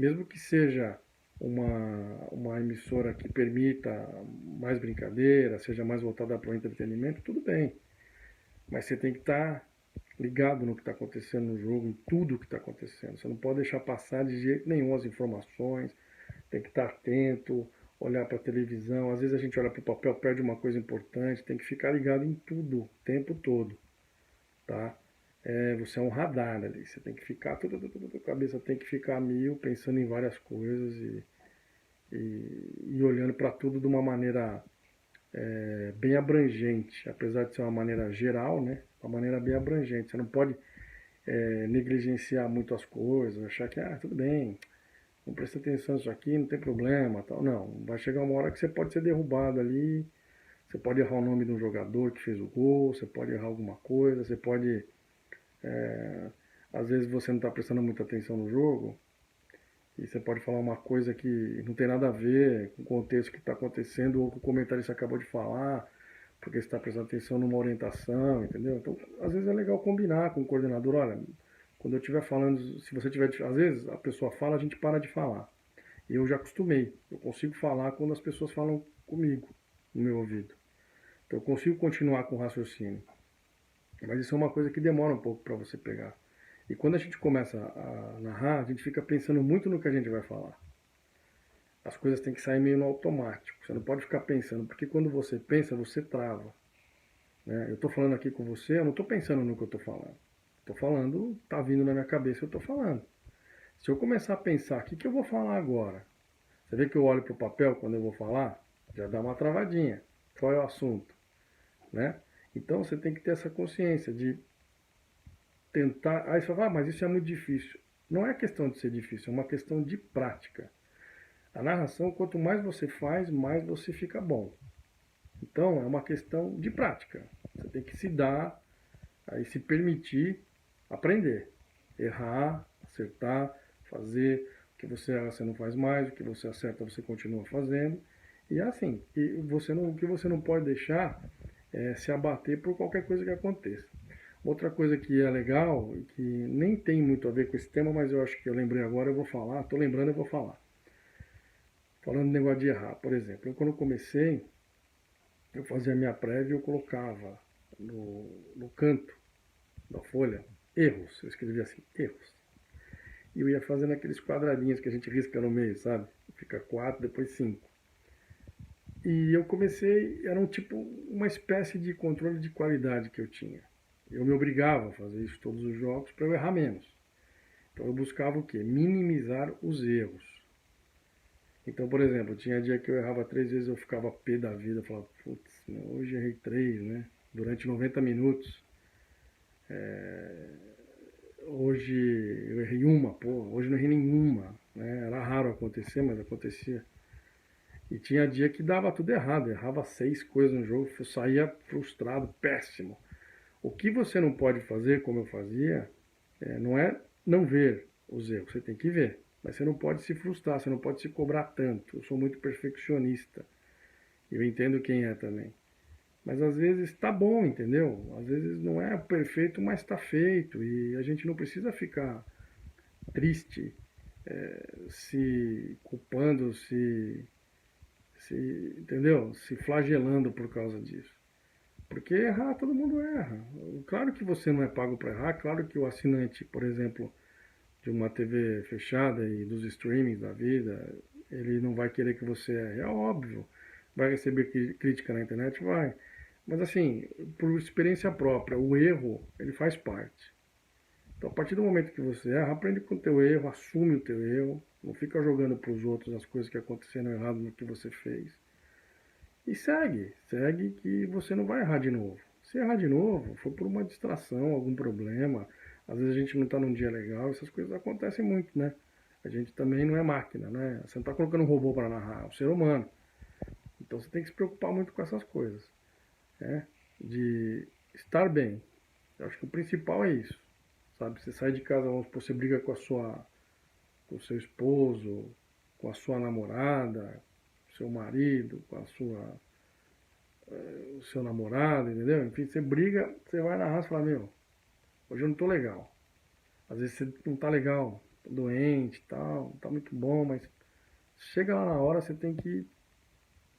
mesmo que seja uma emissora que permita mais brincadeira, seja mais voltada para o entretenimento, tudo bem. Mas você tem que estar ligado no que está acontecendo no jogo, em tudo que está acontecendo. Você não pode deixar passar de jeito nenhum as informações, tem que estar atento, olhar para a televisão. Às vezes a gente olha para o papel, perde uma coisa importante, tem que ficar ligado em tudo, o tempo todo, tá? Você é um radar ali, você tem que ficar, a cabeça tem que ficar a mil, pensando em várias coisas e olhando para tudo de uma maneira bem abrangente, apesar de ser uma maneira geral, né? Uma maneira bem abrangente. Você não pode negligenciar muito as coisas, achar que, tudo bem, não presta atenção nisso aqui, não tem problema, tal. Não, vai chegar uma hora que você pode ser derrubado ali, você pode errar o nome de um jogador que fez o gol, você pode errar alguma coisa, você pode... às vezes você não está prestando muita atenção no jogo, e você pode falar uma coisa que não tem nada a ver com o contexto que está acontecendo ou com o comentarista acabou de falar, porque você está prestando atenção numa orientação, entendeu? Então, às vezes é legal combinar com o coordenador, olha, quando eu estiver falando, se você tiver, às vezes a pessoa fala, a gente para de falar. E eu já acostumei, eu consigo falar quando as pessoas falam comigo, no meu ouvido. Então eu consigo continuar com o raciocínio. Mas isso é uma coisa que demora um pouco para você pegar. E quando a gente começa a narrar, a gente fica pensando muito no que a gente vai falar. As coisas têm que sair meio no automático. Você não pode ficar pensando, porque quando você pensa, você trava. Né? Eu estou falando aqui com você, eu não estou pensando no que eu estou falando. Estou falando, está vindo na minha cabeça, eu estou falando. Se eu começar a pensar, o que eu vou falar agora? Você vê que eu olho para o papel quando eu vou falar, já dá uma travadinha. Qual é o assunto? Né? Então você tem que ter essa consciência de tentar. Aí você fala, mas isso é muito difícil. Não é questão de ser difícil, é uma questão de prática. A narração, quanto mais você faz, mais você fica bom. Então é uma questão de prática. Você tem que se dar, aí se permitir aprender. Errar, acertar, fazer. O que você erra, você não faz mais, o que você acerta, você continua fazendo. E é assim, o que você não pode deixar é se abater por qualquer coisa que aconteça. Outra coisa que é legal, e que nem tem muito a ver com esse tema, mas eu acho que eu lembrei agora, eu vou falar, estou lembrando, eu vou falar. Falando de negócio de errar, por exemplo, eu quando comecei, eu fazia a minha prévia e eu colocava no canto da folha erros, eu escrevia assim, erros. E eu ia fazendo aqueles quadradinhos que a gente risca no meio, sabe? Fica 4, depois 5. E eu comecei, era um tipo, uma espécie de controle de qualidade que eu tinha. Eu me obrigava a fazer isso todos os jogos para eu errar menos. Então eu buscava o quê? Minimizar os erros. Então, por exemplo, tinha dia que eu errava 3 vezes, eu ficava pé da vida, eu falava, putz, hoje errei 3, né? Durante 90 minutos. Hoje eu errei uma, pô, hoje não errei nenhuma. Né? Era raro acontecer, mas acontecia. E tinha dia que dava tudo errado, errava 6 coisas no jogo, eu saía frustrado, péssimo. O que você não pode fazer, como eu fazia, não é não ver os erros, você tem que ver. Mas você não pode se frustrar, você não pode se cobrar tanto. Eu sou muito perfeccionista. Eu entendo quem é também. Mas às vezes está bom, entendeu? Às vezes não é perfeito, mas está feito. E a gente não precisa ficar triste, se culpando, entendeu? Se flagelando por causa disso. Porque errar, todo mundo erra. Claro que você não é pago para errar, claro que o assinante, por exemplo, de uma TV fechada e dos streamings da vida, ele não vai querer que você erre, é óbvio. Vai receber crítica na internet? Vai. Mas assim, por experiência própria, o erro, ele faz parte. Então, a partir do momento que você erra, aprende com o teu erro, assume o teu erro, não fica jogando para os outros as coisas que aconteceram errado no que você fez. E segue que você não vai errar de novo. Se errar de novo, foi por uma distração, algum problema, às vezes a gente não está num dia legal, essas coisas acontecem muito, né? A gente também não é máquina, né? Você não está colocando um robô para narrar, é um ser humano. Então você tem que se preocupar muito com essas coisas, né? De estar bem. Eu acho que o principal é isso, sabe? Você sai de casa, vamos supor, você briga com o seu esposo, com a sua namorada, seu marido, com o seu namorado, entendeu? Enfim, você briga, você vai na raça e fala, meu, hoje eu não tô legal. Às vezes você não tá legal, tô doente e tal, não tá muito bom, mas chega lá na hora, você tem que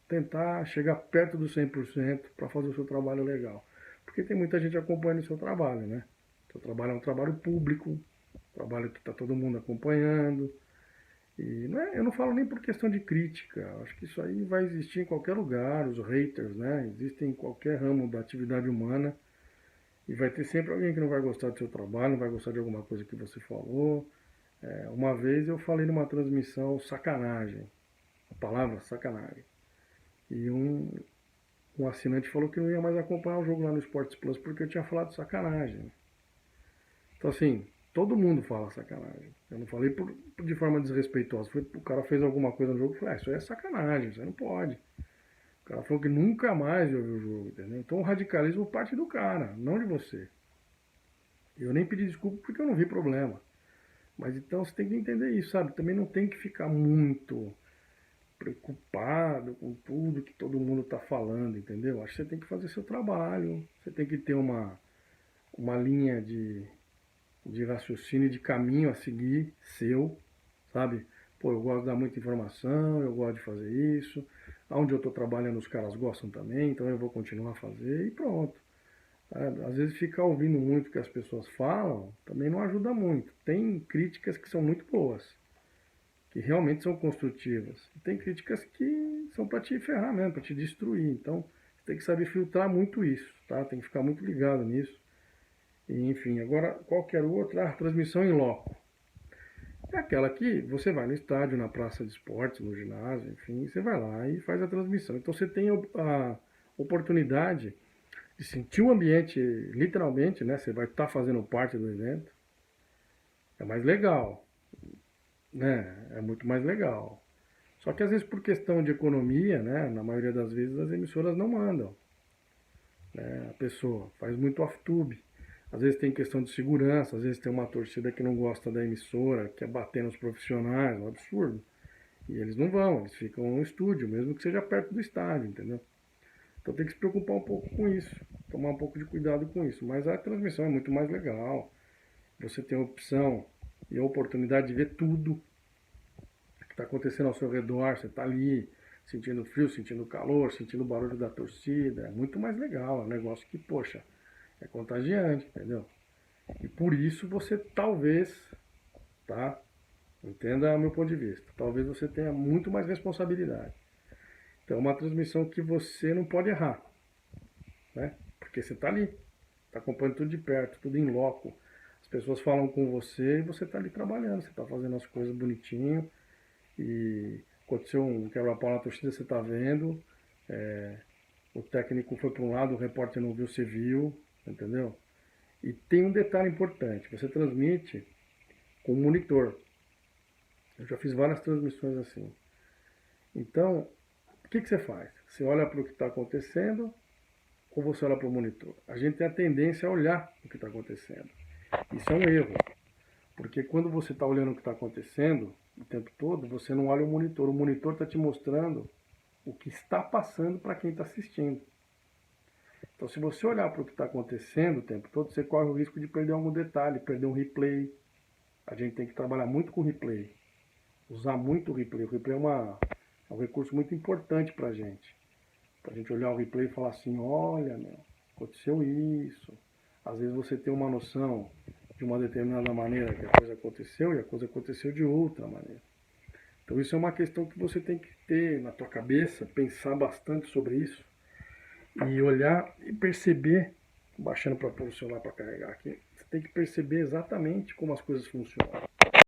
tentar chegar perto do 100% para fazer o seu trabalho legal. Porque tem muita gente acompanhando o seu trabalho, né? O seu trabalho é um trabalho público, um trabalho que está todo mundo acompanhando. E não é, eu não falo nem por questão de crítica, acho que isso aí vai existir em qualquer lugar, os haters, né? Existem em qualquer ramo da atividade humana e vai ter sempre alguém que não vai gostar do seu trabalho, não vai gostar de alguma coisa que você falou. Uma vez eu falei numa transmissão sacanagem, a palavra sacanagem. E um assinante falou que não ia mais acompanhar o jogo lá no Sports Plus porque eu tinha falado sacanagem. Então, assim, todo mundo fala sacanagem. Eu não falei de forma desrespeitosa. O cara fez alguma coisa no jogo e falei, isso aí é sacanagem, isso aí não pode. O cara falou que nunca mais ia ver o jogo, entendeu? Então o radicalismo parte do cara, não de você. Eu nem pedi desculpa porque eu não vi problema. Mas então você tem que entender isso, sabe? Também não tem que ficar muito preocupado com tudo que todo mundo está falando, entendeu? Acho que você tem que fazer seu trabalho, você tem que ter uma linha de raciocínio, de caminho a seguir, seu, sabe? Pô, eu gosto de dar muita informação, eu gosto de fazer isso. Onde eu estou trabalhando os caras gostam também, então eu vou continuar a fazer e pronto. Às vezes ficar ouvindo muito o que as pessoas falam também não ajuda muito. Tem críticas que são muito boas, que realmente são construtivas. E tem críticas que são para te ferrar mesmo, para te destruir. Então, você tem que saber filtrar muito isso, tá? Tem que ficar muito ligado nisso. E, enfim, agora qualquer outra transmissão em loco. É aquela que você vai no estádio, na praça de esportes, no ginásio, enfim, você vai lá e faz a transmissão. Então você tem a oportunidade de sentir o ambiente, literalmente, né? Você vai estar fazendo parte do evento. É mais legal, né? É muito mais legal. Só que às vezes por questão de economia, né? Na maioria das vezes as emissoras não mandam, né? A pessoa faz muito off-tube. Às vezes tem questão de segurança, às vezes tem uma torcida que não gosta da emissora, quer bater nos profissionais, é um absurdo. E eles não vão, eles ficam no estúdio, mesmo que seja perto do estádio, entendeu? Então tem que se preocupar um pouco com isso, tomar um pouco de cuidado com isso. Mas a transmissão é muito mais legal. Você tem a opção e a oportunidade de ver tudo que está acontecendo ao seu redor. Você está ali sentindo frio, sentindo calor, sentindo o barulho da torcida. É muito mais legal. É um negócio que, poxa, é contagiante, entendeu? E por isso você talvez, tá? Entenda o meu ponto de vista. Talvez você tenha muito mais responsabilidade. Então é uma transmissão que você não pode errar, né? Porque você está ali, está acompanhando tudo de perto, tudo em loco. As pessoas falam com você e você está ali trabalhando, você está fazendo as coisas bonitinho. E aconteceu um quebra-pau na torcida, você está vendo. O técnico foi para um lado, o repórter não viu, você viu, entendeu? E tem um detalhe importante, você transmite com monitor. Eu já fiz várias transmissões assim. Então, o que você faz? Você olha para o que está acontecendo ou você olha para o monitor? A gente tem a tendência a olhar o que está acontecendo. Isso é um erro, porque quando você está olhando o que está acontecendo o tempo todo, você não olha o monitor. O monitor está te mostrando o que está passando para quem está assistindo. Então, se você olhar para o que está acontecendo o tempo todo, você corre o risco de perder algum detalhe, perder um replay. A gente tem que trabalhar muito com replay, usar muito o replay. O replay é um recurso muito importante para a gente. Para a gente olhar o replay e falar assim, olha, meu, aconteceu isso. Às vezes você tem uma noção de uma determinada maneira que a coisa aconteceu e a coisa aconteceu de outra maneira. Então isso é uma questão que você tem que ter na tua cabeça, pensar bastante sobre isso e olhar e perceber, baixando para o celular para carregar aqui, você tem que perceber exatamente como as coisas funcionam.